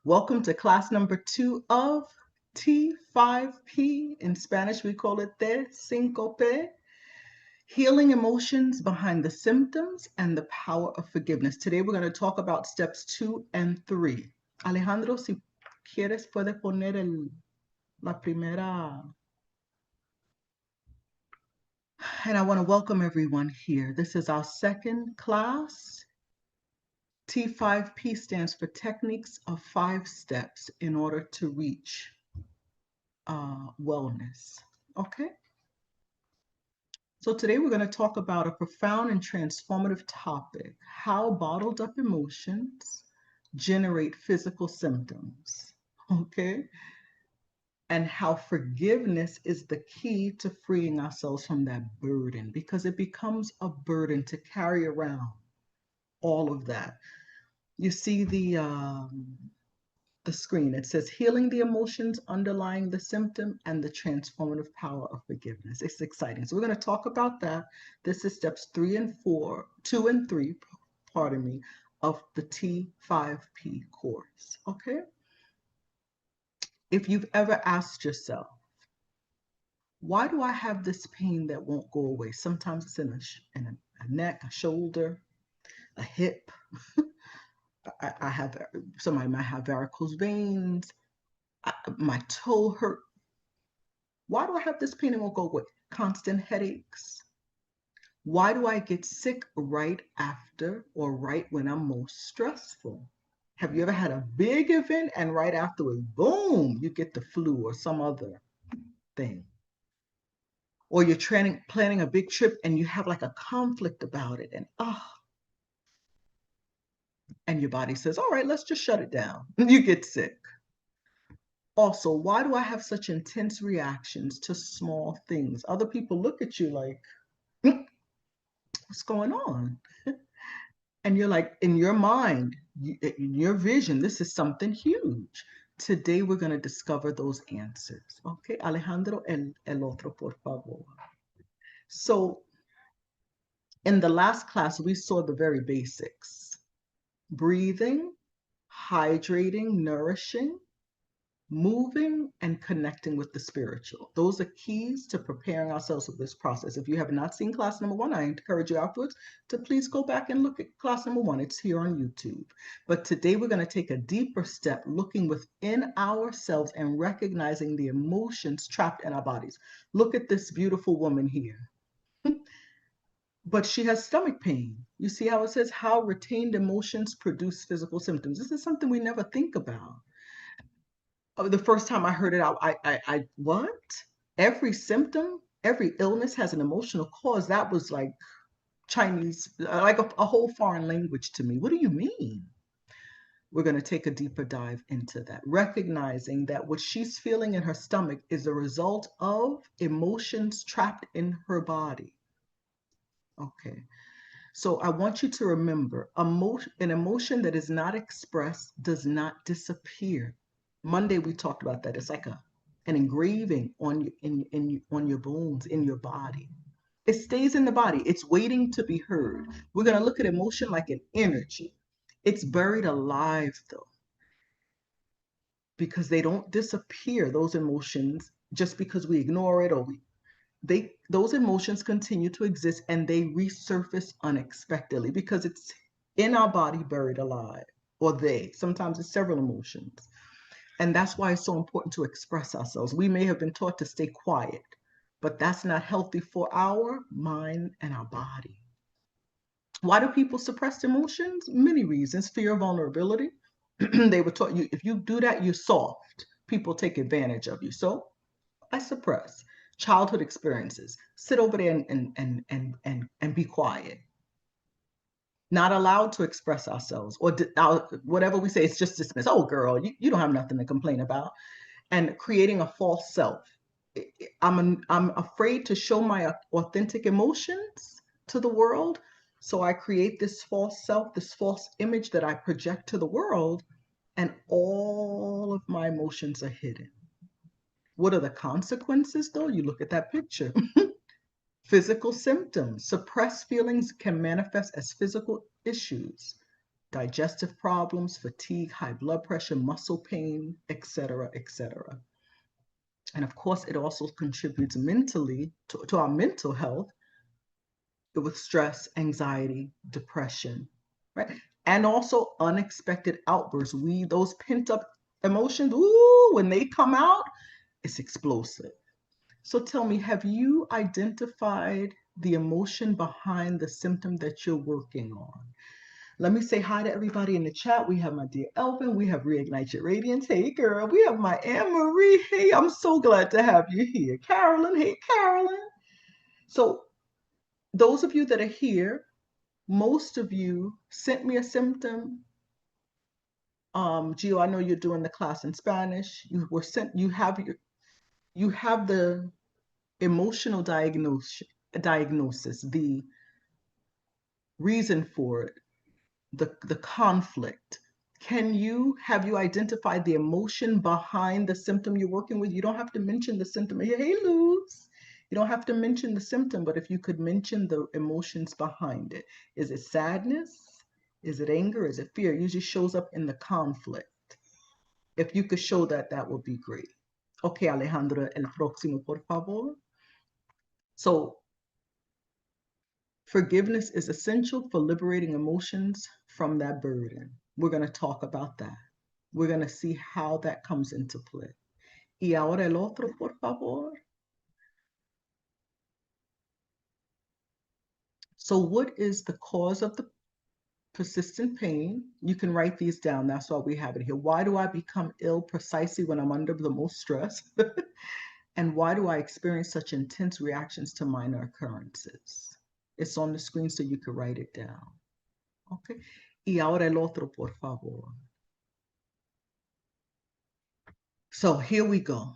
Welcome to class number 2 of T5P. In Spanish, we call it T5P. Healing emotions behind the symptoms and the power of forgiveness. Today, we're going to talk about steps 2 and 3. Alejandro, si quieres, puedes poner la primera. And I want to welcome everyone here. This is our second class. T5P stands for Techniques of 5 Steps in order to reach wellness. Okay? So today we're going to talk about a profound and transformative topic, how bottled up emotions generate physical symptoms. Okay? And how forgiveness is the key to freeing ourselves from that burden, because it becomes a burden to carry around all of that. You see the screen. It says healing the emotions underlying the symptom and the transformative power of forgiveness. It's exciting. So we're going to talk about that. This is steps 2 and 3, pardon me, of the T5P course. Okay? If you've ever asked yourself, why do I have this pain that won't go away? Sometimes it's in a neck, a shoulder, a hip. I have, somebody might have varicose veins. My toe hurt. Why do I have this pain and won't go away? Constant headaches. Why do I get sick right after or right when I'm most stressful? Have you ever had a big event and right afterwards, boom, you get the flu or some other thing? Or you're planning a big trip and you have like a conflict about it and your body says, all right, let's just shut it down. You get sick. Also, why do I have such intense reactions to small things? Other people look at you like, what's going on? And you're like, in your mind, in your vision, this is something huge. Today, we're going to discover those answers. Okay, Alejandro, el otro, por favor. So, in the last class, we saw the very basics: breathing, hydrating, nourishing, moving, and connecting with the spiritual. Those are keys to preparing ourselves for this process. If you have not seen class number 1, I encourage you afterwards to please go back and look at class number 1. It's here on YouTube. But today we're going to take a deeper step, looking within ourselves and recognizing the emotions trapped in our bodies. Look at this beautiful woman here. But she has stomach pain. You see how it says how retained emotions produce physical symptoms. This is something we never think about. The first time I heard it out, I what? Every symptom, every illness has an emotional cause. That was like Chinese, like a whole foreign language to me. What do you mean? We're going to take a deeper dive into that, recognizing that what she's feeling in her stomach is a result of emotions trapped in her body. Okay. So I want you to remember, an emotion that is not expressed does not disappear. Monday we talked about that. It's like an engraving on on your bones, in your body. It stays in the body. It's waiting to be heard. We're going to look at emotion like an energy. It's buried alive though, because they don't disappear, those emotions, just because we ignore it or those emotions continue to exist and they resurface unexpectedly because it's in our body buried alive, or sometimes it's several emotions. And that's why it's so important to express ourselves. We may have been taught to stay quiet, but that's not healthy for our mind and our body. Why do people suppress emotions? Many reasons. Fear of vulnerability. They were taught, if you do that, you're soft. People take advantage of you. So I suppress. Childhood experiences. Sit over there and be quiet. Not allowed to express ourselves, or whatever we say, it's just dismissed. Oh, girl, you don't have nothing to complain about. And creating a false self. I'm afraid to show my authentic emotions to the world. So I create this false self, this false image that I project to the world, and all of my emotions are hidden. What are the consequences, though? You look at that picture. Physical symptoms. Suppressed feelings can manifest as physical issues. digestive problems, fatigue, high blood pressure, muscle pain, etc., etc. And of course, it also contributes mentally to our mental health with stress, anxiety, depression, right? And also unexpected outbursts. Those pent up emotions, ooh, when they come out, it's explosive. So tell me, have you identified the emotion behind the symptom that you're working on? Let me say hi to everybody in the chat. We have my dear Elvin. We have Reignite Your Radiance. Hey, girl. We have my Anne Marie. Hey, I'm so glad to have you here. Carolyn. Hey, Carolyn. So those of you that are here, most of you sent me a symptom. Gio, I know you're doing the class in Spanish. You have the emotional diagnosis, the reason for it, the conflict. Have you identified the emotion behind the symptom you're working with? You don't have to mention the symptom. Hey, Luz. You don't have to mention the symptom, but if you could mention the emotions behind it. Is it sadness? Is it anger? Is it fear? It usually shows up in the conflict. If you could show that, that would be great. Okay, Alejandro, el próximo, por favor. So forgiveness is essential for liberating emotions from that burden. We're going to talk about that. We're going to see how that comes into play. Y ahora el otro, por favor. So what is the cause of the persistent pain? You can write these down. That's why we have it here. Why do I become ill precisely when I'm under the most stress? And why do I experience such intense reactions to minor occurrences? It's on the screen so you can write it down. Okay. Y ahora el otro, por favor. So here we go.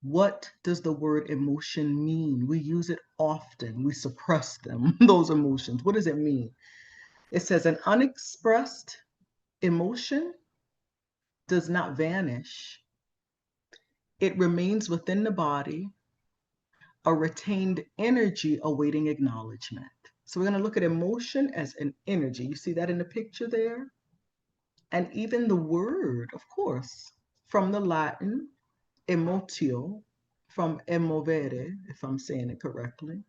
What does the word emotion mean? We use it often. We suppress them, those emotions. What does it mean? It says an unexpressed emotion does not vanish. It remains within the body, a retained energy awaiting acknowledgement. So we're going to look at emotion as an energy. You see that in the picture there? And even the word, of course, from the Latin, emotio, from emovere, if I'm saying it correctly.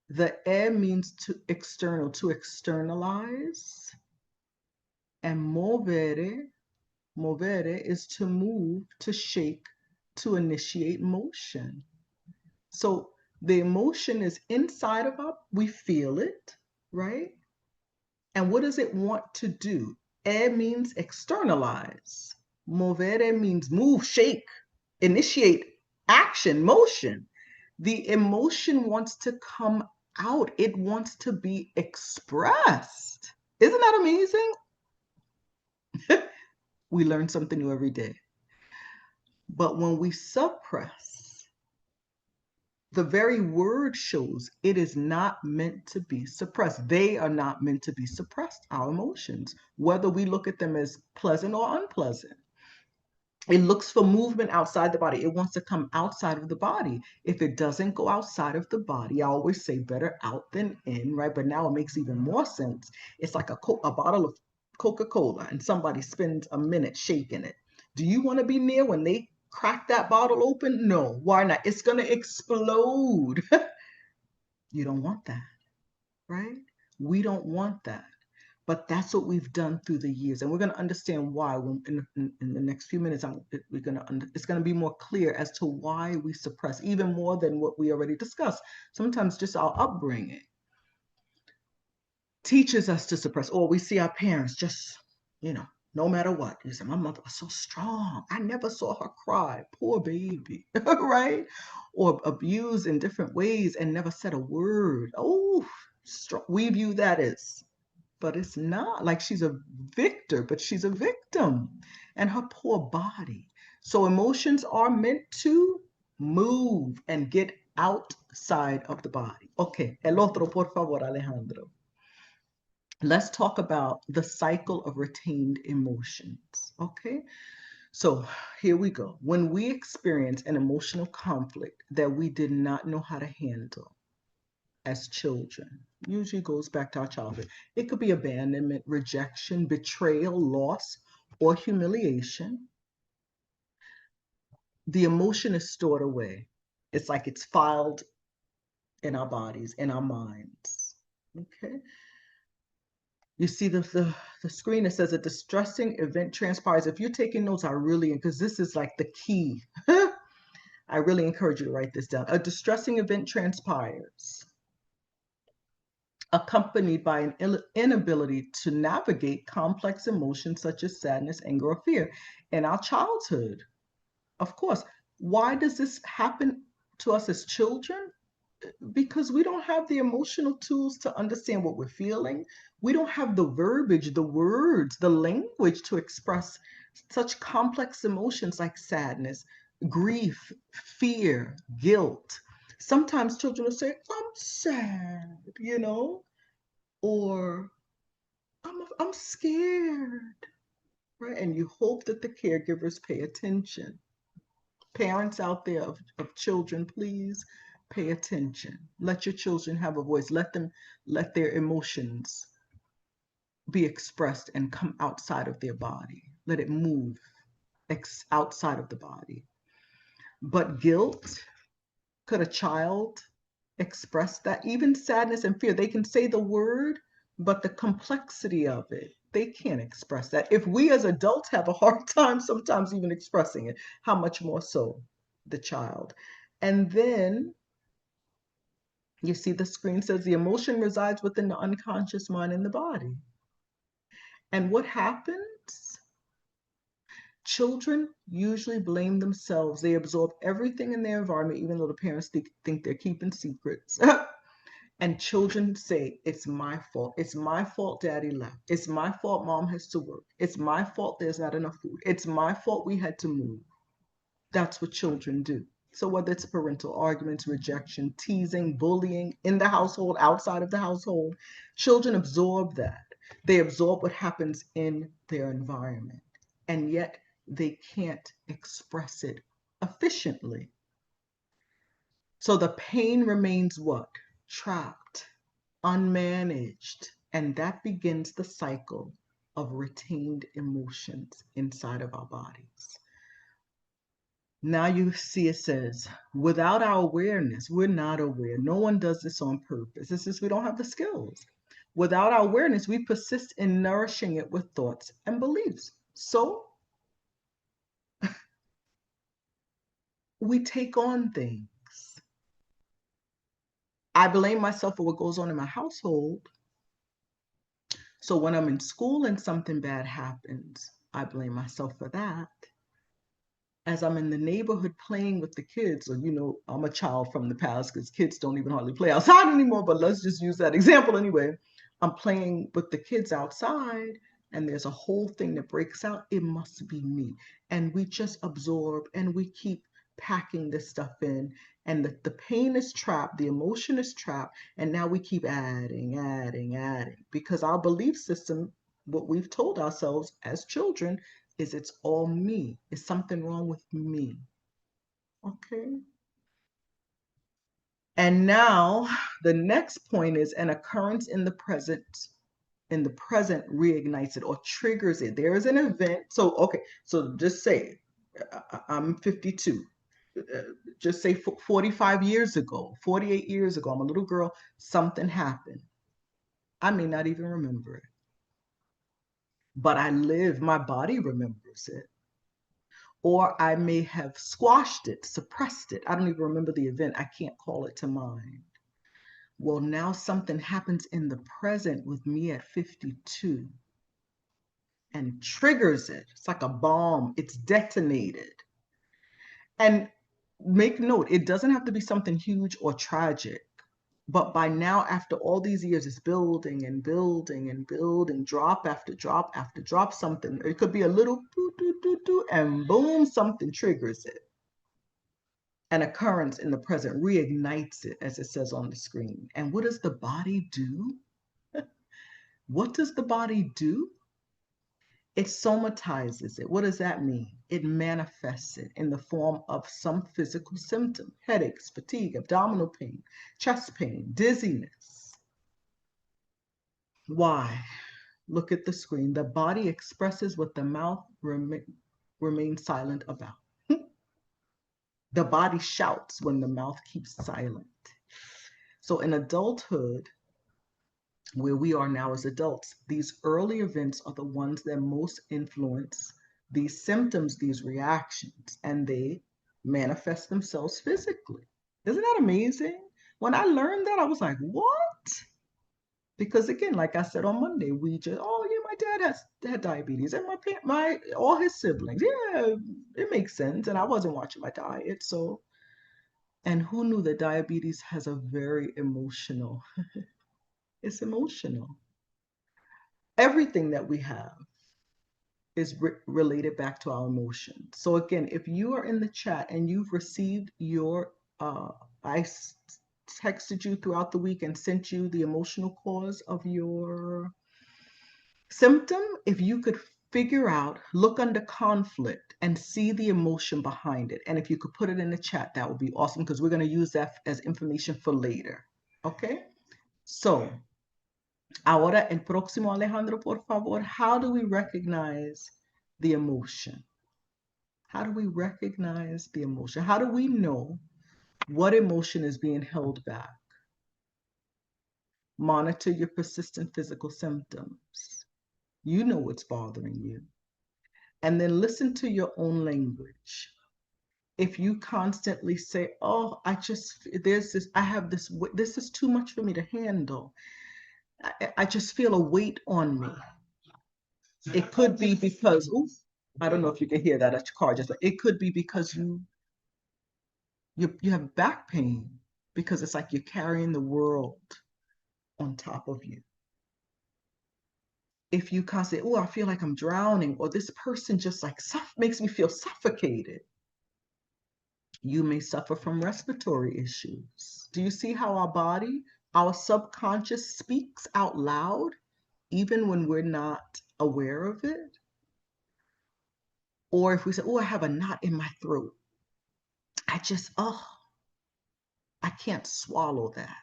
The e means to external, to externalize. And movere is to move, to shake, to initiate motion. So the emotion is inside of us. We feel it, right? And what does it want to do? E means externalize. Movere means move, shake, initiate action, motion. The emotion wants to come out. It wants to be expressed. Isn't that amazing? We learn something new every day. But when we suppress, the very word shows it is not meant to be suppressed. They are not meant to be suppressed, our emotions, whether we look at them as pleasant or unpleasant. It looks for movement outside the body. It wants to come outside of the body. If it doesn't go outside of the body, I always say better out than in, right? But now it makes even more sense. It's like a bottle of Coca-Cola and somebody spends a minute shaking it. Do you want to be near when they crack that bottle open? No, why not? It's going to explode. You don't want that, right? We don't want that. But that's what we've done through the years, and we're going to understand why. In the next few minutes, it's going to be more clear as to why we suppress, even more than what we already discussed. Sometimes just our upbringing teaches us to suppress, or we see our parents just, no matter what. You say, my mother was so strong. I never saw her cry. Poor baby, right? Or abused in different ways and never said a word. Oh, we view that as, but it's not like she's a victor, but she's a victim, and her poor body. So emotions are meant to move and get outside of the body. Okay, el otro, por favor, Alejandro. Let's talk about the cycle of retained emotions. Okay, so here we go. When we experience an emotional conflict that we did not know how to handle, as children. Usually goes back to our childhood. It could be abandonment, rejection, betrayal, loss, or humiliation. The emotion is stored away. It's like it's filed in our bodies, in our minds. Okay. You see the screen, it says a distressing event transpires. If you're taking notes, I really, because this is like the key. I really encourage you to write this down. A distressing event transpires, accompanied by an inability to navigate complex emotions such as sadness, anger, or fear. In our childhood, of course. Why does this happen to us as children? Because we don't have the emotional tools to understand what we're feeling. We don't have the verbiage, the words, the language to express such complex emotions like sadness, grief, fear, guilt. Sometimes children will say, I'm sad, or I'm scared, right? And you hope that the caregivers pay attention. Parents out there of children, please pay attention. Let your children have a voice. Let their emotions be expressed and come outside of their body. Let it move outside of the body. But guilt, could a child express that? Even sadness and fear, they can say the word, but the complexity of it, they can't express that. If we as adults have a hard time sometimes even expressing it, how much more so the child? And then you see the screen says the emotion resides within the unconscious mind and the body. And what happens? Children usually blame themselves. They absorb everything in their environment, even though the parents think they're keeping secrets. And children say, it's my fault. It's my fault daddy left. It's my fault mom has to work. It's my fault there's not enough food. It's my fault we had to move. That's what children do. So whether it's parental arguments, rejection, teasing, bullying in the household, outside of the household, children absorb that. They absorb what happens in their environment. And yet they can't express it efficiently. So the pain remains what? Trapped, unmanaged, and that begins the cycle of retained emotions inside of our bodies. Now you see it says, without our awareness, we're not aware. No one does this on purpose. It's just we don't have the skills. Without our awareness, we persist in nourishing it with thoughts and beliefs. So we take on things. I blame myself for what goes on in my household. So when I'm in school and something bad happens, I blame myself for that. As I'm in the neighborhood playing with the kids, or, I'm a child from the past because kids don't even hardly play outside anymore, but let's just use that example anyway. I'm playing with the kids outside and there's a whole thing that breaks out. It must be me. And we just absorb and we keep packing this stuff in, and the pain is trapped, the emotion is trapped, and now we keep adding, because our belief system, what we've told ourselves as children, is it's all me. Is something wrong with me? Okay. And now the next point is an occurrence in the present reignites it or triggers it. There is an event. So, okay, so just say I'm 52. Just say 45 years ago, 48 years ago, I'm a little girl, something happened. I may not even remember it, but my body remembers it. Or I may have squashed it, suppressed it. I don't even remember the event. I can't call it to mind. Well, now something happens in the present with me at 52 and triggers it. It's like a bomb. It's detonated. And make note, it doesn't have to be something huge or tragic. But by now, after all these years, it's building and building and building, drop after drop after drop, something. It could be a little and boom, something triggers it. An occurrence in the present reignites it, as it says on the screen. And what does the body do? What does the body do? It somatizes it. What does that mean? It manifests it in the form of some physical symptom: headaches, fatigue, abdominal pain, chest pain, dizziness. Why? Look at the screen. The body expresses what the mouth remains silent about. The body shouts when the mouth keeps silent. So in adulthood, where we are now as adults, these early events are the ones that most influence these symptoms, these reactions, and they manifest themselves physically. Isn't that amazing? When I learned that, I was like, what? Because again, like I said on Monday, we just, oh yeah, my dad had diabetes, and my all his siblings. Yeah, it makes sense. And I wasn't watching my diet, so. And who knew that diabetes has a very emotional, it's emotional. Everything that we have is related back to our emotions. So again, if you are in the chat and you've received your, I texted you throughout the week and sent you the emotional cause of your symptom, if you could figure out, look under conflict and see the emotion behind it. And if you could put it in the chat, that would be awesome, because we're going to use that as information for later. Okay? So, ahora el próximo, Alejandro, por favor. How do we recognize the emotion? How do we recognize the emotion? How do we know what emotion is being held back? Monitor your persistent physical symptoms. You know what's bothering you. And then listen to your own language. If you constantly say, oh, there's this, I have this, this is too much for me to handle. I just feel a weight on me. It could be because, ooh, I don't know if you can hear that at your car, just like, it could be because you have back pain, because it's like you're carrying the world on top of you. If you constantly, oh, I feel like I'm drowning, or this person just like makes me feel suffocated, you may suffer from respiratory issues. Do you see how our subconscious speaks out loud, even when we're not aware of it? Or if we say, oh, I have a knot in my throat, I can't swallow that.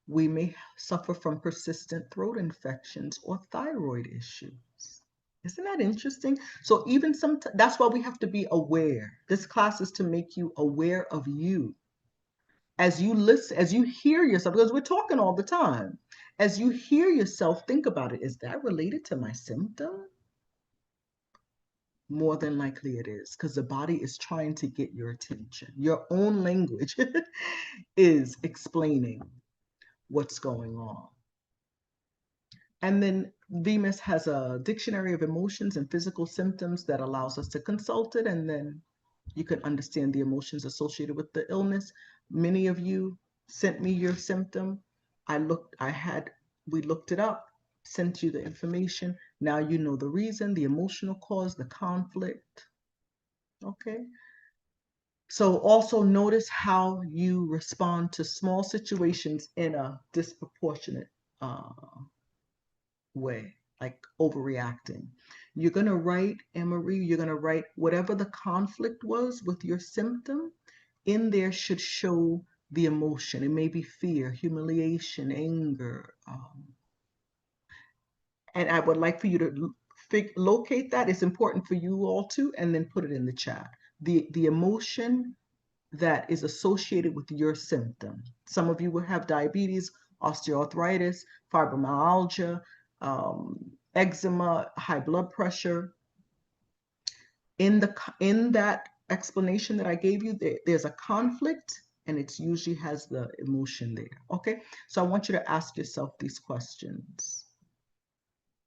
We may suffer from persistent throat infections or thyroid issues. Isn't that interesting? So even that's why we have to be aware. This class is to make you aware of you. As you listen, as you hear yourself, because we're talking all the time, as you hear yourself, think about it. Is that related to my symptom? More than likely it is, because the body is trying to get your attention. Your own language is explaining what's going on. And then VMS has a dictionary of emotions and physical symptoms that allows us to consult it, and then you can understand the emotions associated with the illness. Many of you sent me your symptom. We looked it up, sent you the information. Now you know the reason, the emotional cause, the conflict. Okay. So also notice how you respond to small situations in a disproportionate way, like overreacting. You're going to write, Emery, you're going to write whatever the conflict was with your symptom. In there should show the emotion. It may be fear, humiliation, anger. And I would like for you to locate that. It's important for you all to, and then put it in the chat. The emotion that is associated with your symptom. Some of you will have diabetes, osteoarthritis, fibromyalgia, eczema, high blood pressure. In that explanation that I gave you, there's a conflict, and it usually has the emotion there. Okay, so I want you to ask yourself these questions.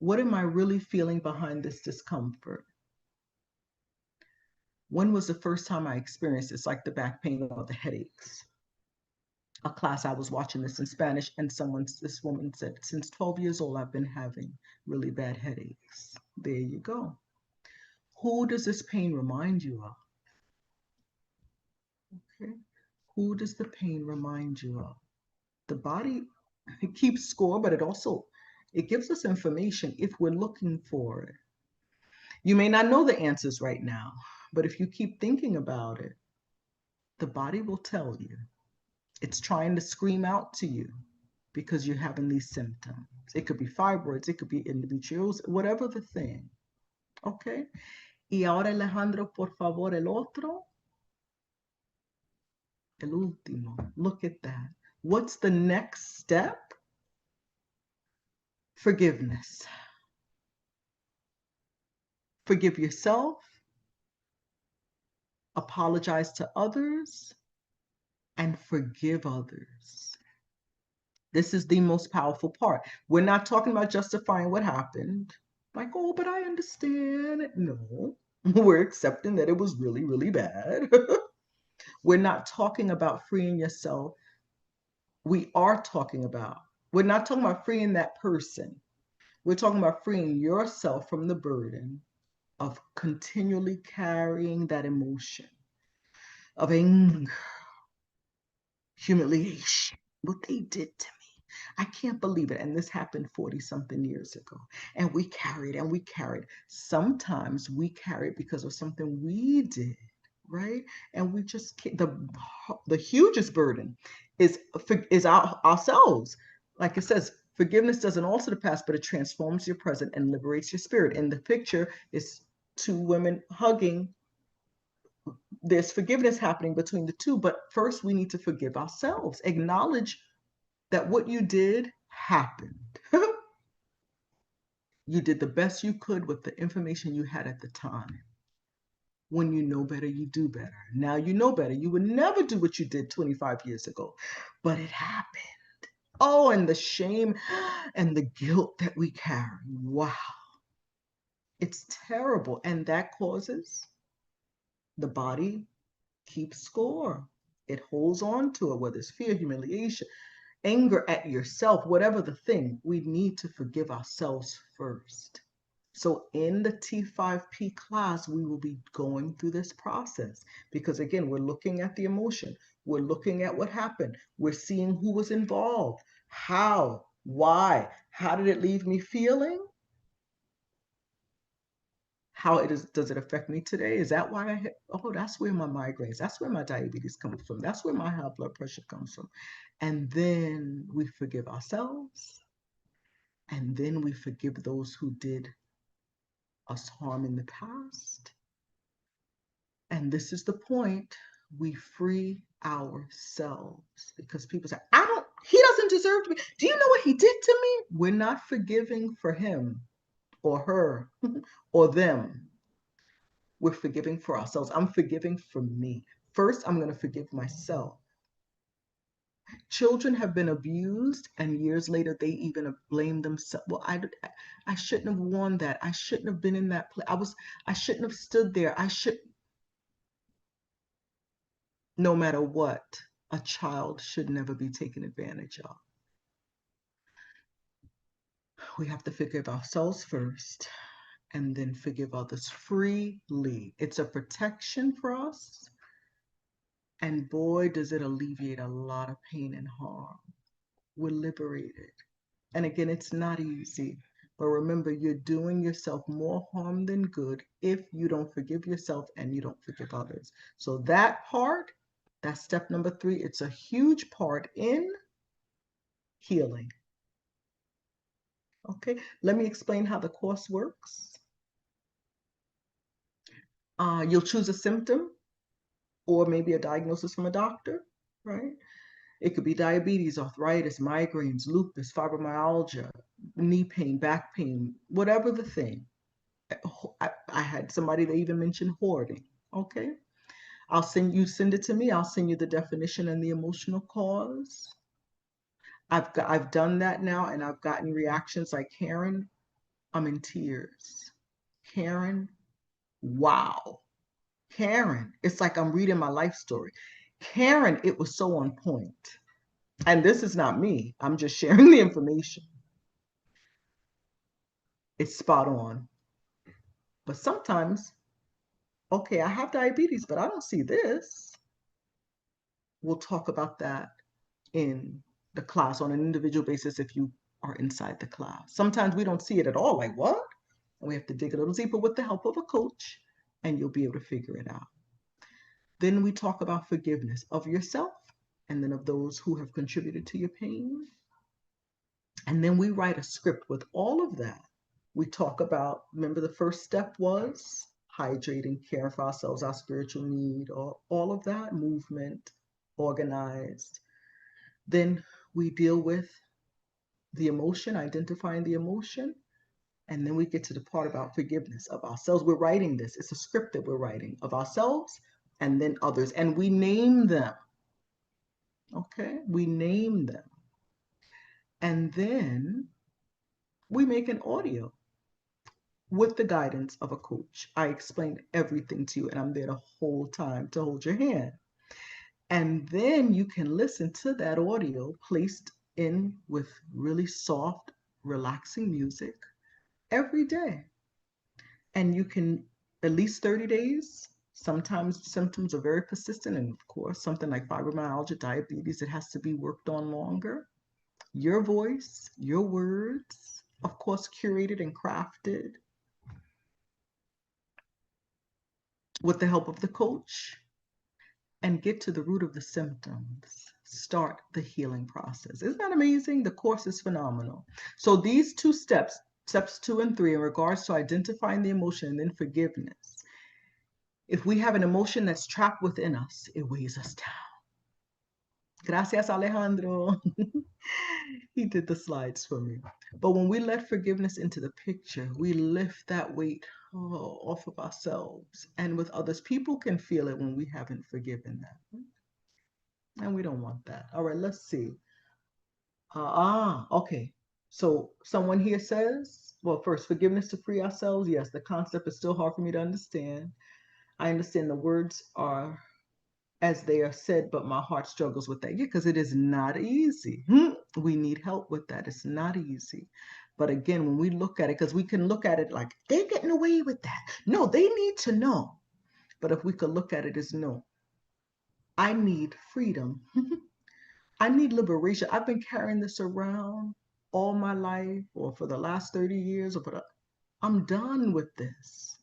What am I really feeling behind this discomfort? When was the first time I experienced this, like the back pain or the headaches? A class I was watching this in Spanish, and this woman said, since 12 years old, I've been having really bad headaches. There you go. Who does this pain remind you of? Okay. Who does the pain remind you of? The body keeps score, but it gives us information if we're looking for it. You may not know the answers right now, but if you keep thinking about it, the body will tell you. It's trying to scream out to you because you're having these symptoms. It could be fibroids, it could be endometriosis, whatever the thing. Okay? Y ahora, Alejandro, por favor, el otro. El último. Look at that. What's the next step? Forgiveness. Forgive yourself. Apologize to others. And forgive others. This is the most powerful part. We're not talking about justifying what happened. Like, oh, but I understand. No, we're accepting that it was really, really bad. We're not talking about freeing yourself. We're not talking about freeing that person. We're talking about freeing yourself from the burden of continually carrying that emotion of anger, humiliation, what they did to me. I can't believe it. And this happened 40 something years ago. And we carried and we carried. Sometimes we carried because of something we did, right? And we just the hugest burden is ourselves. Like it says, forgiveness doesn't alter the past, but it transforms your present and liberates your spirit. And the picture is two women hugging. There's forgiveness happening between the two, but first we need to forgive ourselves. Acknowledge that what you did happened. You did the best you could with the information you had at the time. When you know better, you do better. Now you know better. You would never do what you did 25 years ago, but it happened. Oh, and the shame and the guilt that we carry. Wow. It's terrible. And that causes the body keeps score. It holds on to it, whether it's fear, humiliation, anger at yourself, whatever the thing, we need to forgive ourselves first. So in the T5P class, we will be going through this process because, again, we're looking at the emotion. We're looking at what happened. We're seeing who was involved, how, why, how did it leave me feeling? How does it affect me today? Is that why that's where my migraines, that's where my diabetes comes from. That's where my high blood pressure comes from. And then we forgive ourselves. And then we forgive those who did us harm in the past. And this is the point, we free ourselves because people say, he doesn't deserve to be. Do you know what he did to me? We're not forgiving for him or her or them. We're forgiving for ourselves. I'm forgiving for me. First, I'm going to forgive myself. Children have been abused, and years later, they even blame themselves. Well, I shouldn't have worn that. I shouldn't have been in that place. I shouldn't have stood there. No matter what, a child should never be taken advantage of. We have to forgive ourselves first and then forgive others freely. It's a protection for us. And boy, does it alleviate a lot of pain and harm. We're liberated. And again, it's not easy. But remember, you're doing yourself more harm than good if you don't forgive yourself and you don't forgive others. So that part, that's step number 3. It's a huge part in healing. Okay, let me explain how the course works. You'll choose a symptom or maybe a diagnosis from a doctor, right? It could be diabetes, arthritis, migraines, lupus, fibromyalgia, knee pain, back pain, whatever the thing. I had somebody that even mentioned hoarding. Okay, send it to me. I'll send you the definition and the emotional cause. I've done that now, and I've gotten reactions like, Karen, I'm in tears. Karen, wow. Karen, it's like I'm reading my life story. Karen, it was so on point. And this is not me. I'm just sharing the information. It's spot on. But sometimes, okay, I have diabetes, but I don't see this. We'll talk about that in the class on an individual basis if you are inside the class. Sometimes we don't see it at all. Like, what? And we have to dig a little deeper with the help of a coach, and you'll be able to figure it out. Then we talk about forgiveness of yourself and then of those who have contributed to your pain. And then we write a script with all of that. We talk about, remember the first step was hydrating, caring for ourselves, our spiritual need, or all of that, movement, organized. Then we deal with the emotion, identifying the emotion. And then we get to the part about forgiveness of ourselves. We're writing this. It's a script that we're writing of ourselves and then others. And we name them. Okay? We name them. And then we make an audio with the guidance of a coach. I explained everything to you, and I'm there the whole time to hold your hand. And then you can listen to that audio placed in with really soft, relaxing music every day. And you can, at least 30 days. Sometimes symptoms are very persistent, and of course, something like fibromyalgia, diabetes, it has to be worked on longer. Your voice, your words, of course, curated and crafted with the help of the coach, and get to the root of the symptoms. Start the healing process. Isn't that amazing? The course is phenomenal. So these two steps, steps 2 and 3, in regards to identifying the emotion and then forgiveness. If we have an emotion that's trapped within us, it weighs us down. Gracias, Alejandro. He did the slides for me. But when we let forgiveness into the picture, we lift that weight off of ourselves and with others. People can feel it when we haven't forgiven them. And we don't want that. All right, let's see. Okay. So someone here says, well, first, forgiveness to free ourselves. Yes, the concept is still hard for me to understand. I understand the words are as they are said, but my heart struggles with that. Yeah, because it is not easy. We need help with that. It's not easy. But again, when we look at it, because we can look at it like, they're getting away with that. No, they need to know. But if we could look at it as, no, I need freedom. I need liberation. I've been carrying this around all my life, or for the last 30 years, I'm done with this.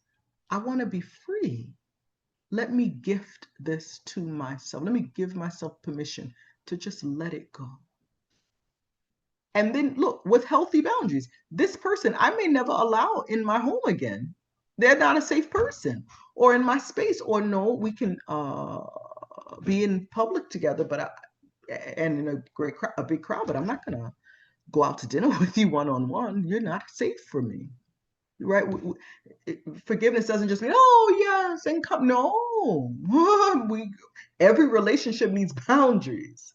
I want to be free. Let me gift this to myself. Let me give myself permission to just let it go. And then look, with healthy boundaries, this person I may never allow in my home again. They're not a safe person, or in my space, or no, we can be in public together, but and in a big crowd, but I'm not gonna go out to dinner with you one-on-one. You're not safe for me. Right? Forgiveness doesn't just mean, oh yes, and come. No, every relationship needs boundaries.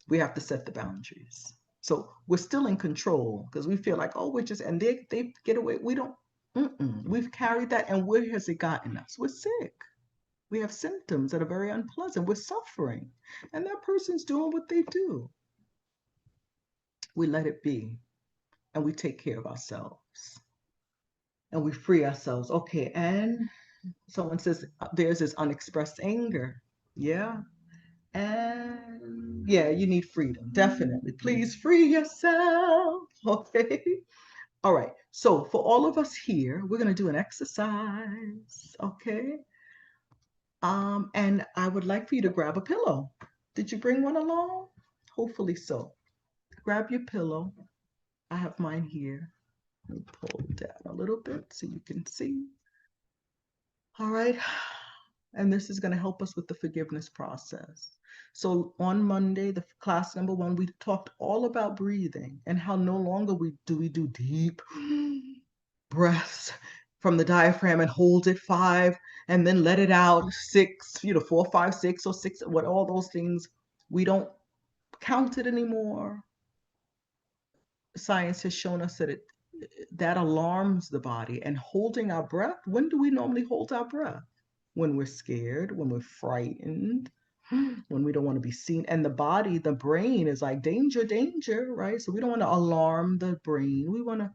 We have to set the boundaries. So we're still in control because we feel like, oh, we're just, and they get away. We don't. We've carried that, and where has it gotten us? We're sick. We have symptoms that are very unpleasant. We're suffering, and that person's doing what they do. We let it be, and we take care of ourselves. And we free ourselves. Okay, and someone says there's this unexpressed anger. Yeah. And yeah, you need freedom. Definitely. Please free yourself. Okay. All right. So for all of us here, we're going to do an exercise. Okay. And I would like for you to grab a pillow. Did you bring one along? Hopefully so. Grab your pillow. I have mine here. Let me pull it down a little bit so you can see. All right. And this is going to help us with the forgiveness process. So on Monday, the class number 1, we talked all about breathing and how no longer we do deep breaths from the diaphragm and hold it 5 and then let it out 6, 4, 5, 6, or 6, what all those things. We don't count it anymore. Science has shown us that that alarms the body. And holding our breath, when do we normally hold our breath? When we're scared, when we're frightened, when we don't want to be seen. And the body, the brain is like, danger, danger, right? So we don't want to alarm the brain. We want to,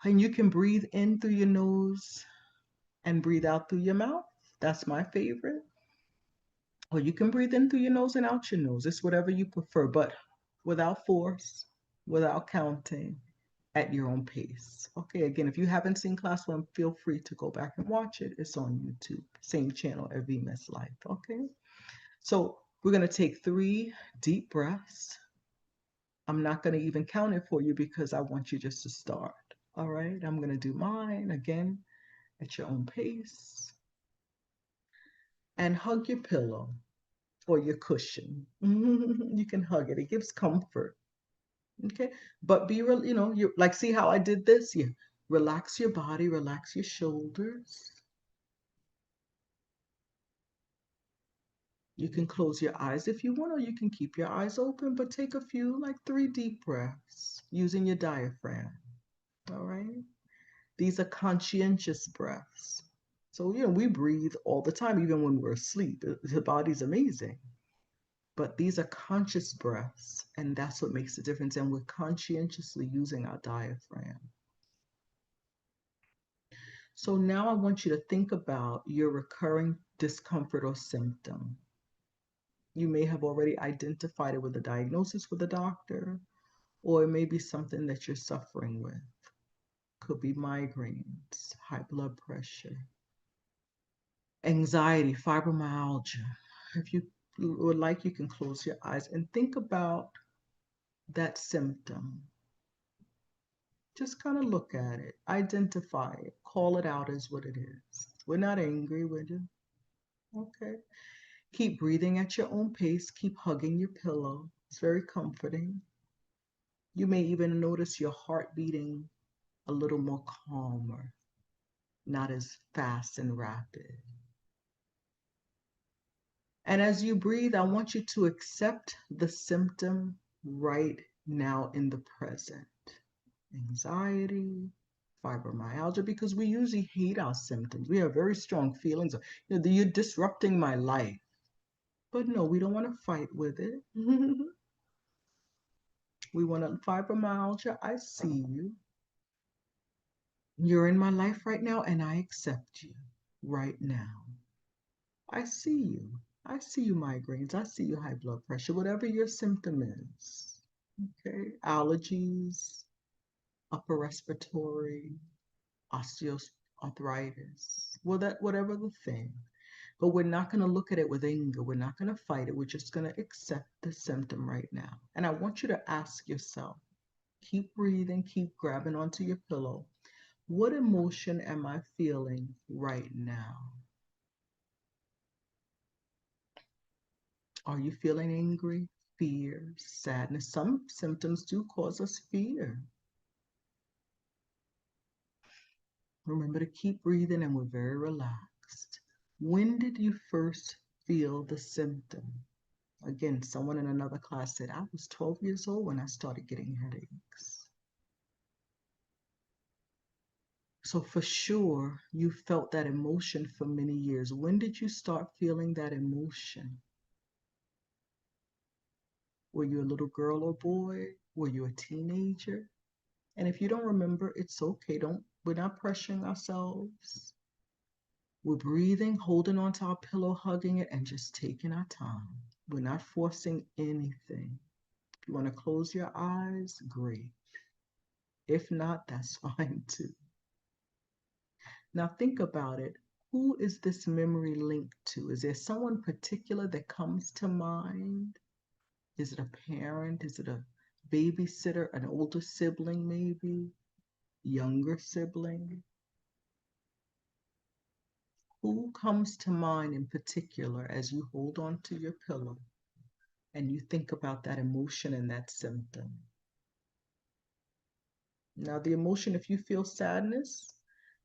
and you can breathe in through your nose and breathe out through your mouth. That's my favorite. Or you can breathe in through your nose and out your nose. It's whatever you prefer, but without force, without counting. at your own pace. Okay, again, if you haven't seen class 1, feel free to go back and watch it. It's on YouTube, same channel, Every Miss Life. Okay, so we're going to take 3 deep breaths. I'm not going to even count it for you because I want you just to start. All right, I'm going to do mine again at your own pace. And hug your pillow or your cushion. You can hug it, it gives comfort. Okay, but be real, you like, see how I did this? Yeah, relax your body, relax your shoulders. You can close your eyes if you want, or you can keep your eyes open, but take a few, like 3 deep breaths using your diaphragm. All right, these are conscientious breaths. So, we breathe all the time, even when we're asleep. The body's amazing. But these are conscious breaths, and that's what makes the difference. And we're conscientiously using our diaphragm. So now I want you to think about your recurring discomfort or symptom. You may have already identified it with a diagnosis with a doctor, or it may be something that you're suffering with. Could be migraines, high blood pressure, anxiety, fibromyalgia. If you would like, you can close your eyes and think about that symptom. Just kind of look at it, identify it, call it out as what it is. We're not angry, we're just, okay. Keep breathing at your own pace, keep hugging your pillow. It's very comforting. You may even notice your heart beating a little more calmer, not as fast and rapid. And as you breathe, I want you to accept the symptom right now in the present. Anxiety, fibromyalgia, because we usually hate our symptoms. We have very strong feelings of, you're disrupting my life. But no, we don't want to fight with it. We want to, fibromyalgia, I see you. You're in my life right now, and I accept you right now. I see you. I see you migraines. I see you high blood pressure, whatever your symptom is. Okay, allergies, upper respiratory, osteoarthritis, whatever the thing. But we're not going to look at it with anger. We're not going to fight it. We're just going to accept the symptom right now. And I want you to ask yourself, keep breathing, keep grabbing onto your pillow. What emotion am I feeling right now? Are you feeling angry, fear, sadness? Some symptoms do cause us fear. Remember to keep breathing, and we're very relaxed. When did you first feel the symptom? Again, someone in another class said, I was 12 years old when I started getting headaches. So for sure, you felt that emotion for many years. When did you start feeling that emotion? Were you a little girl or boy? Were you a teenager? And if you don't remember, it's okay. We're not pressuring ourselves. We're breathing, holding onto our pillow, hugging it, and just taking our time. We're not forcing anything. If you want to close your eyes, great. If not, that's fine too. Now think about it. Who is this memory linked to? Is there someone particular that comes to mind? Is it a parent? Is it a babysitter, an older sibling maybe? Younger sibling? Who comes to mind in particular as you hold on to your pillow and you think about that emotion and that symptom? Now, the emotion, if you feel sadness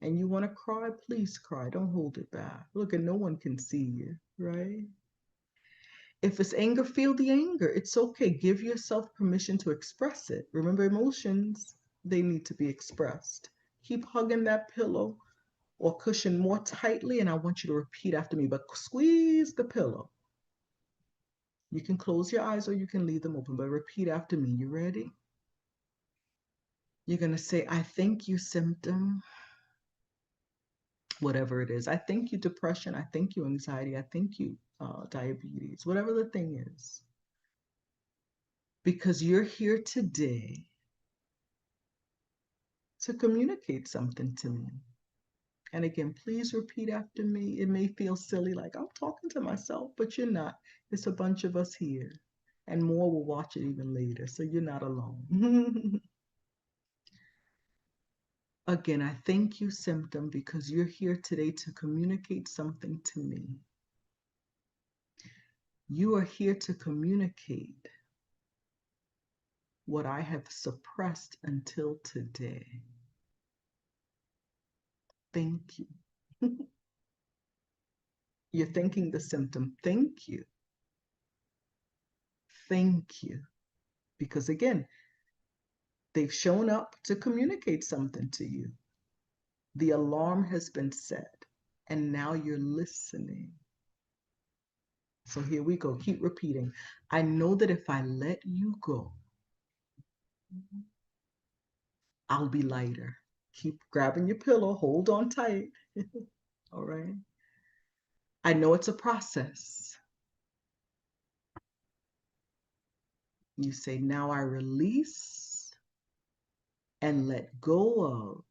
and you want to cry, please cry. Don't hold it back. Look, and no one can see you, right? If it's anger, feel the anger. It's okay. Give yourself permission to express it. Remember, emotions, they need to be expressed. Keep hugging that pillow or cushion more tightly, and I want you to repeat after me, but squeeze the pillow. You can close your eyes or you can leave them open, but repeat after me. You ready? You're going to say, I thank you, symptom, whatever it is. I thank you, depression. I thank you, anxiety. I thank you, diabetes, whatever the thing is. Because you're here today to communicate something to me. And again, please repeat after me. It may feel silly, like I'm talking to myself, but you're not. It's a bunch of us here, and more will watch it even later, so you're not alone. Again, I thank you, symptom, because you're here today to communicate something to me. You are here to communicate what I have suppressed until today. Thank you. You're thanking the symptom. Thank you. Thank you. Because again, they've shown up to communicate something to you. The alarm has been set, and now you're listening. So here we go. Keep repeating. I know that if I let you go, I'll be lighter. Keep grabbing your pillow. Hold on tight. All right. I know it's a process. You say, now I release and let go of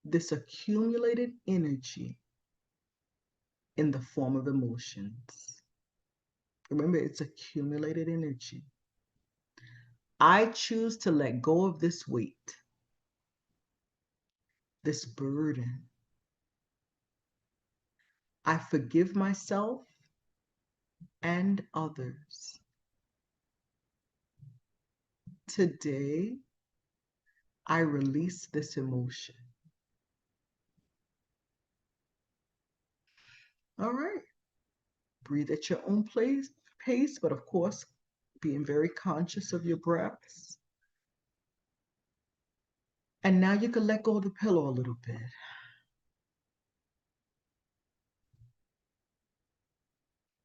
this accumulated energy in the form of emotions. Remember, it's accumulated energy. I choose to let go of this weight, this burden. I forgive myself and others. Today, I release this emotion. All right. Breathe at your own pace, but of course, being very conscious of your breaths. And now you can let go of the pillow a little bit.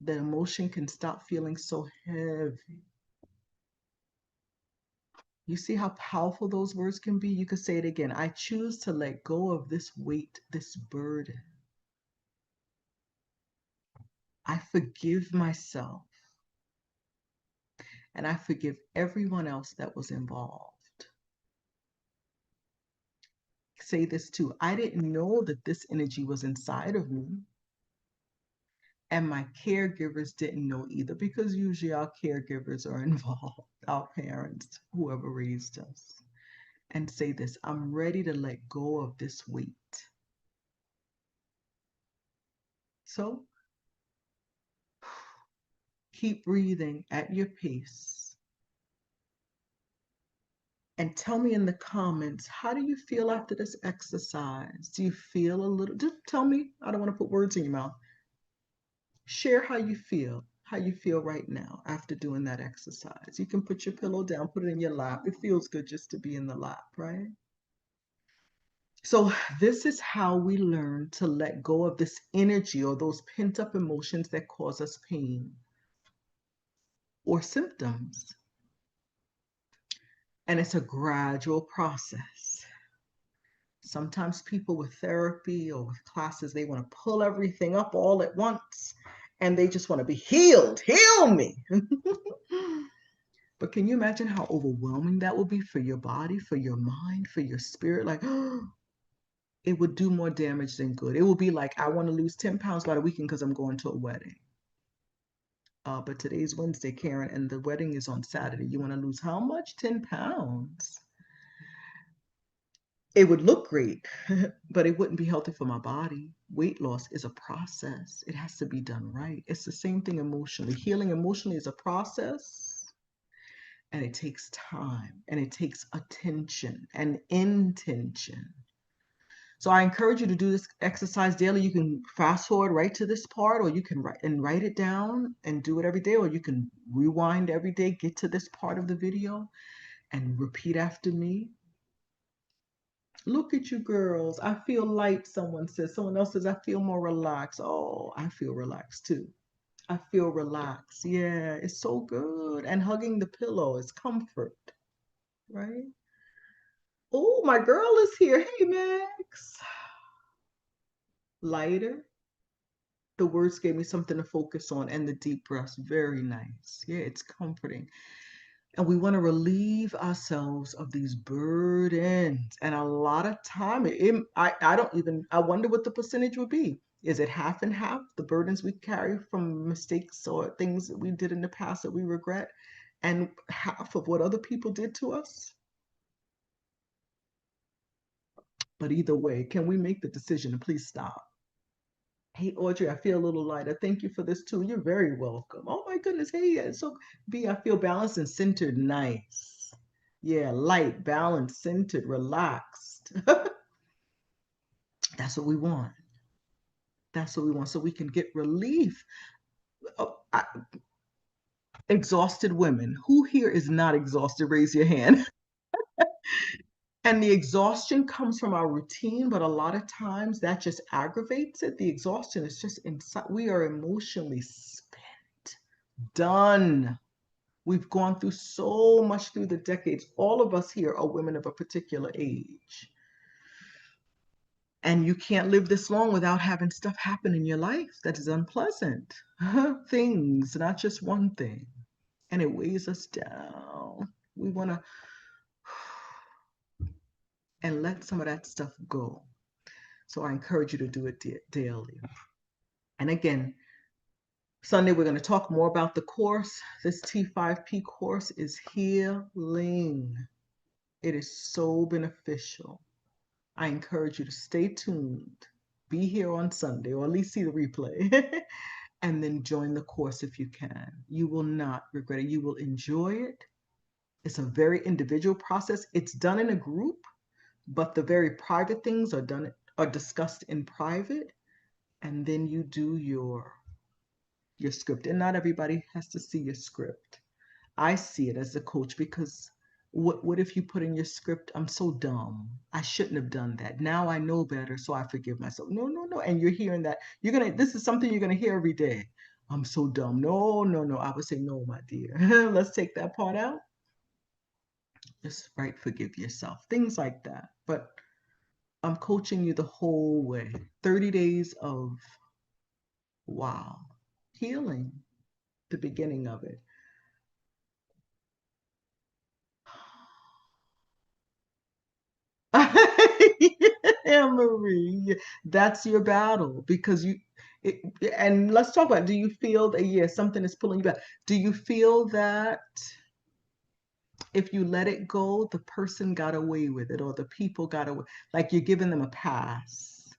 The emotion can stop feeling so heavy. You see how powerful those words can be? You could say it again. I choose to let go of this weight, this burden. I forgive myself. And I forgive everyone else that was involved. Say this too. I didn't know that this energy was inside of me. And my caregivers didn't know either, because usually our caregivers are involved, our parents, whoever raised us. And say this, I'm ready to let go of this weight. So keep breathing at your pace. And tell me in the comments, how do you feel after this exercise? Do you feel a little, just tell me, I don't want to put words in your mouth. Share how you feel right now after doing that exercise. You can put your pillow down, put it in your lap. It feels good just to be in the lap, right? So this is how we learn to let go of this energy or those pent-up emotions that cause us pain or symptoms. And it's a gradual process. Sometimes people with therapy or with classes, they want to pull everything up all at once and they just want to be healed. Heal me. But can you imagine how overwhelming that would be for your body, for your mind, for your spirit? Like, it would do more damage than good. It will be like, I want to lose 10 pounds by the weekend because I'm going to a wedding. But today's Wednesday, Karen, and the wedding is on Saturday. You want to lose how much? 10 pounds. It would look great, but it wouldn't be healthy for my body. Weight loss is a process. It has to be done right. It's the same thing emotionally. Healing emotionally is a process, and it takes time, and it takes attention and intention. So I encourage you to do this exercise daily. You can fast forward right to this part, or you can write it down and do it every day, or you can rewind every day, get to this part of the video and repeat after me. Look at you girls. I feel light, someone says. Someone else says, I feel more relaxed. Oh, I feel relaxed too. I feel relaxed. Yeah, it's so good. And hugging the pillow is comfort, right? Oh, my girl is here. Hey, Max. Lighter. The words gave me something to focus on, and the deep breaths, very nice. Yeah, it's comforting. And we want to relieve ourselves of these burdens. And a lot of time, I wonder what the percentage would be. Is it half and half, the burdens we carry from mistakes or things that we did in the past that we regret, and half of what other people did to us? But either way, can we make the decision and please stop? Hey, Audrey, I feel a little lighter. Thank you for this too. You're very welcome. Oh my goodness. Hey, so B, I feel balanced and centered. Nice. Yeah, light, balanced, centered, relaxed. That's what we want. That's what we want. So we can get relief. Oh, exhausted women. Who here is not exhausted? Raise your hand. And the exhaustion comes from our routine, but a lot of times that just aggravates it. The exhaustion is just inside. We are emotionally spent, done. We've gone through so much through the decades. All of us here are women of a particular age. And you can't live this long without having stuff happen in your life that is unpleasant. Things, not just one thing. And it weighs us down. We want to and let some of that stuff go. So I encourage you to do it daily. And again, Sunday, we're going to talk more about the course. This T5P course is healing. It is so beneficial. I encourage you to stay tuned, be here on Sunday, or at least see the replay, and then join the course if you can. You will not regret it. You will enjoy it. It's a very individual process. It's done in a group, but the very private things are discussed in private, and then you do your script. And not everybody has to see your script. I see it as a coach because what if you put in your script, I'm so dumb. I shouldn't have done that. Now I know better, so I forgive myself. No, no, no. And you're hearing that. This is something you're gonna hear every day. I'm so dumb. No, no, no. I would say, no, my dear. Let's take that part out. Just right, forgive yourself. Things like that. But I'm coaching you the whole way. 30 days of wow. Healing, the beginning of it. Anne Marie, that's your battle because it, and let's talk about, do you feel that, yeah, something is pulling you back? Do you feel that if you let it go, the person got away with it or the people got away, like you're giving them a pass?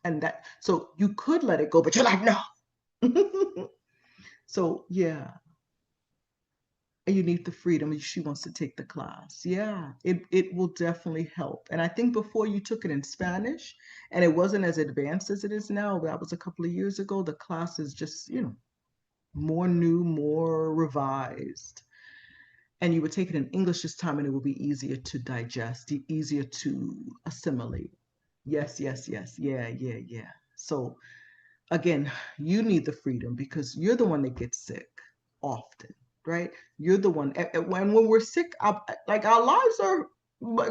And that, so you could let it go, but you're like, no. So, yeah, and you need the freedom. She wants to take the class. Yeah, it will definitely help. And I think before you took it in Spanish and it wasn't as advanced as it is now, that was a couple of years ago, the class is just, more new, more revised. And you would take it in English this time and it will be easier to digest, easier to assimilate. Yes, yes, yes. Yeah, yeah, yeah. So again, you need the freedom because you're the one that gets sick often, right? You're the one. When we're sick, like our lives are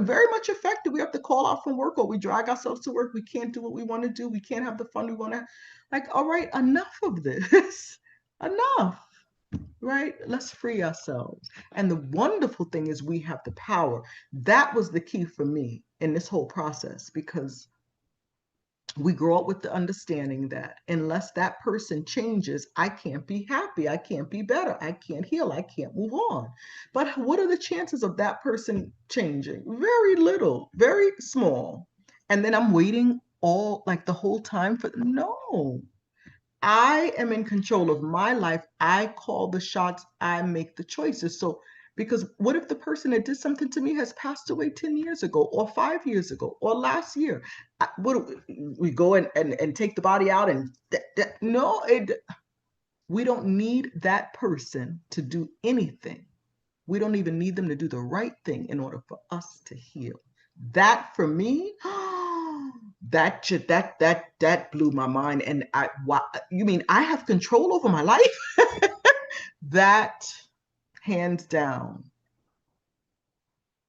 very much affected. We have to call out from work or we drag ourselves to work. We can't do what we want to do. We can't have the fun we want to. Like, all right, enough of this. Enough, right? Let's free ourselves. And the wonderful thing is we have the power. That was the key for me in this whole process because we grow up with the understanding that unless that person changes, I can't be happy, I can't be better, I can't heal, I can't move on. But what are the chances of that person changing? Very little, very small. And then I'm waiting all like the whole time for no. I am in control of my life. I call the shots, I make the choices. So, because what if the person that did something to me has passed away 10 years ago, or 5 years ago, or last year? What we go and take the body out and no, we don't need that person to do anything. We don't even need them to do the right thing in order for us to heal. That for me, that blew my mind. And you mean I have control over my life? That hands down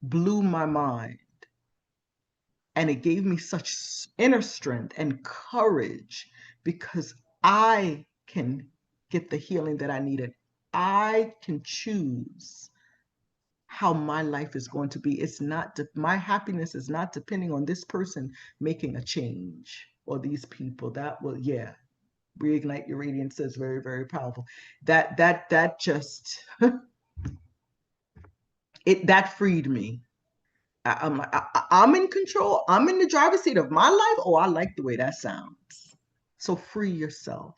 blew my mind. And it gave me such inner strength and courage because I can get the healing that I needed. I can choose how my life is going to be. It's not, my happiness is not depending on this person making a change or these people. That will, yeah, reignite your radiance is very, very powerful. That just, that freed me. I'm in control. I'm in the driver's seat of my life. Oh, I like the way that sounds. So free yourself.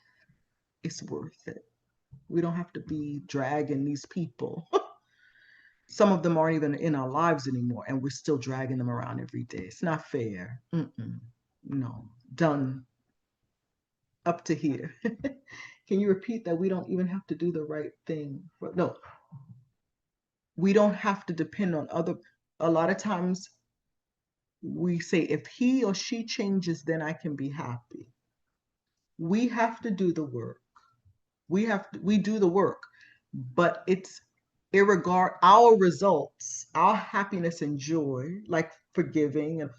It's worth it. We don't have to be dragging these people. Some of them aren't even in our lives anymore, and we're still dragging them around every day. It's not fair. No, done. Up to here. Can you repeat that? We don't even have to do the right thing. No, we don't have to depend on other. A lot of times we say, if he or she changes, then I can be happy. We have to do the work. We do the work, but it's irregard our results, our happiness and joy, like forgiving,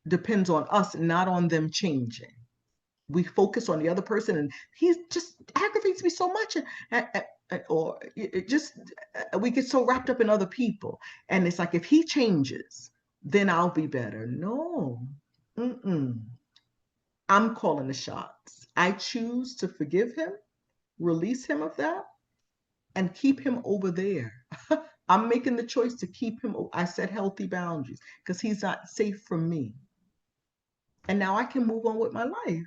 depends on us, not on them changing. We focus on the other person, and he just aggravates me so much, or it just, we get so wrapped up in other people, and it's like, if he changes, then I'll be better. No, I'm calling the shots. I choose to forgive him, release him of that, and keep him over there. I'm making the choice to keep him. I set healthy boundaries because he's not safe for me. And now I can move on with my life.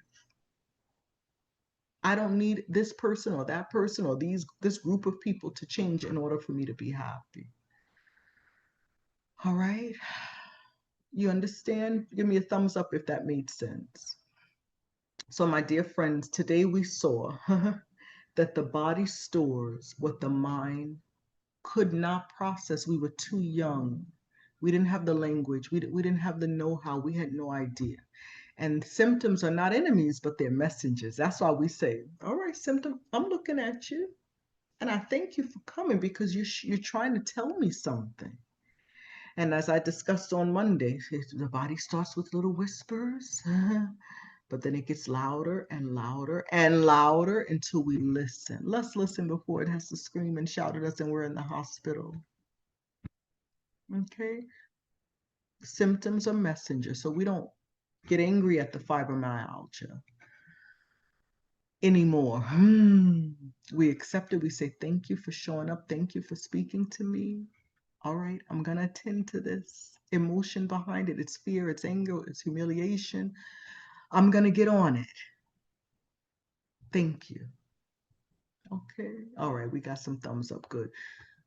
I don't need this person or that person or this group of people to change in order for me to be happy. All right. You understand? Give me a thumbs up if that made sense. So, my dear friends, today we saw that the body stores what the mind could not process. We were too young. We didn't have the language. We didn't have the know-how. We had no idea. And symptoms are not enemies, but they're messengers. That's why we say, all right, symptom, I'm looking at you. And I thank you for coming, because you're trying to tell me something. And as I discussed on Monday, the body starts with little whispers, but then it gets louder and louder and louder until we listen. Let's listen before it has to scream and shout at us and we're in the hospital. Okay? Symptoms are messengers, so we don't get angry at the fibromyalgia anymore. We accept it. We say, thank you for showing up. Thank you for speaking to me. All right, I'm going to attend to this emotion behind it. It's fear, it's anger, it's humiliation. I'm going to get on it. Thank you. Okay. All right, we got some thumbs up. Good.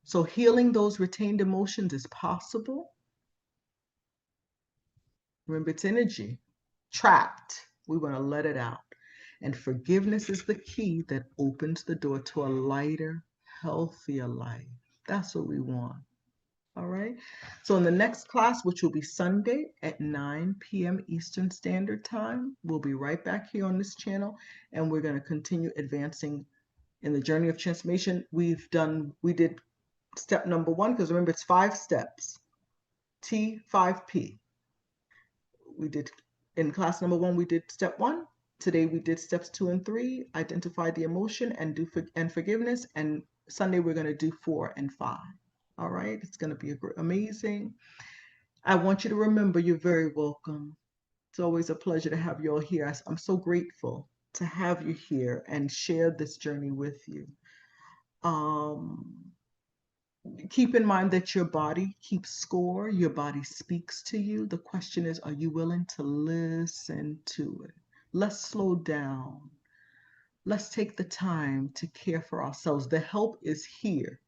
So healing those retained emotions is possible. Remember, it's energy. Trapped. We want to let it out. And forgiveness is the key that opens the door to a lighter, healthier life. That's what we want. All right. So in the next class, which will be Sunday at 9 p.m. Eastern Standard Time, we'll be right back here on this channel, and we're going to continue advancing in the journey of transformation. We did step number 1, because remember, it's 5 steps. T5P. We did, in class number 1, we did step 1. Today we did steps 2 and 3, identify the emotion and forgiveness. And Sunday we're going to do 4 and 5. All right, it's going to be amazing. I want you to remember, you're very welcome. It's always a pleasure to have you all here. I'm so grateful to have you here and share this journey with you. Keep in mind that your body keeps score. Your body speaks to you. The question is, are you willing to listen to it? Let's slow down. Let's take the time to care for ourselves. The help is here.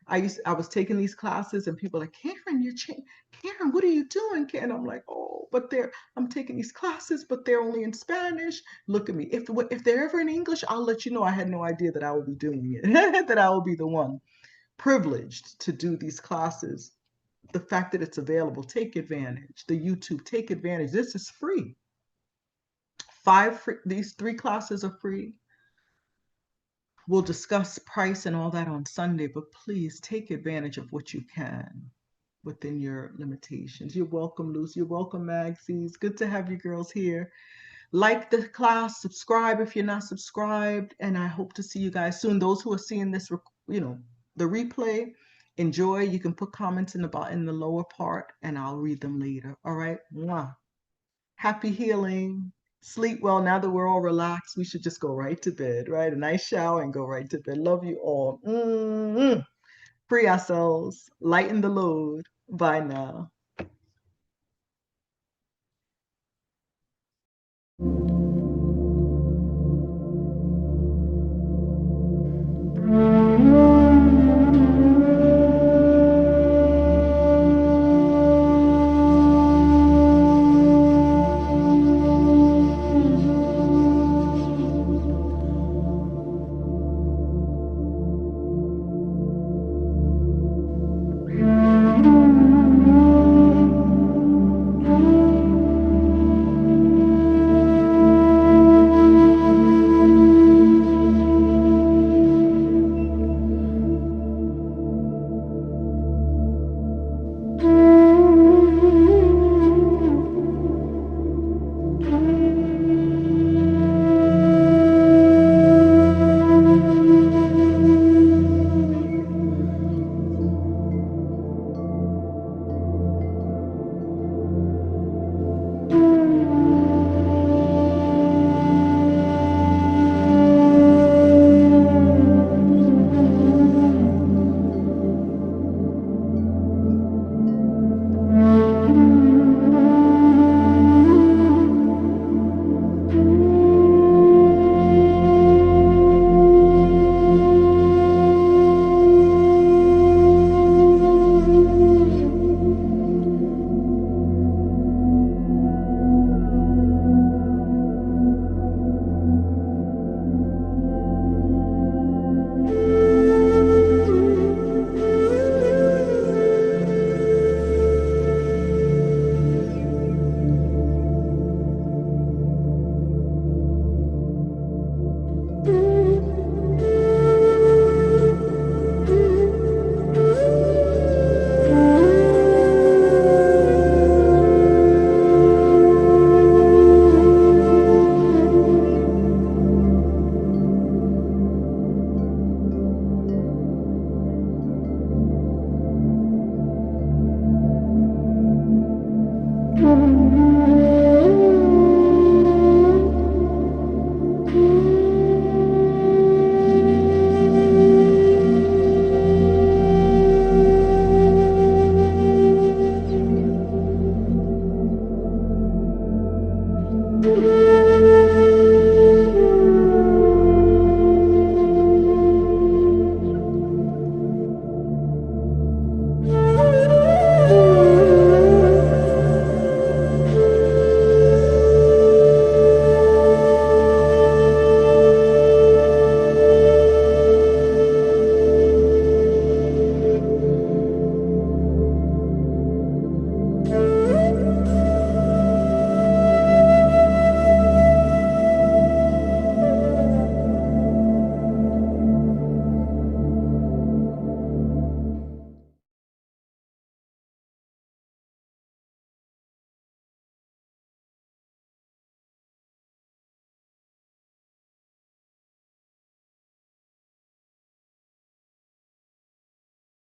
I was taking these classes, and people are like, Karen, Karen, what are you doing, Karen? I'm like, oh, but I'm taking these classes, but they're only in Spanish. Look at me. If they're ever in English, I'll let you know. I had no idea that I would be doing it, that I will be the one privileged to do these classes. The fact that it's available, take advantage. The YouTube, take advantage. This is free. These 3 classes are free. We'll discuss price and all that on Sunday, but please take advantage of what you can within your limitations. You're welcome, Lucy. You're welcome, Magsies. Good to have you girls here. Like the class, subscribe if you're not subscribed, and I hope to see you guys soon. Those who are seeing this, the replay, Enjoy. You can put comments in the lower part, and I'll read them later. All right. Mwah. Happy healing. Sleep well. Now that we're all relaxed, we should just go right to bed, right? A nice shower and go right to bed. Love you all. Free ourselves. Lighten the load. Bye now.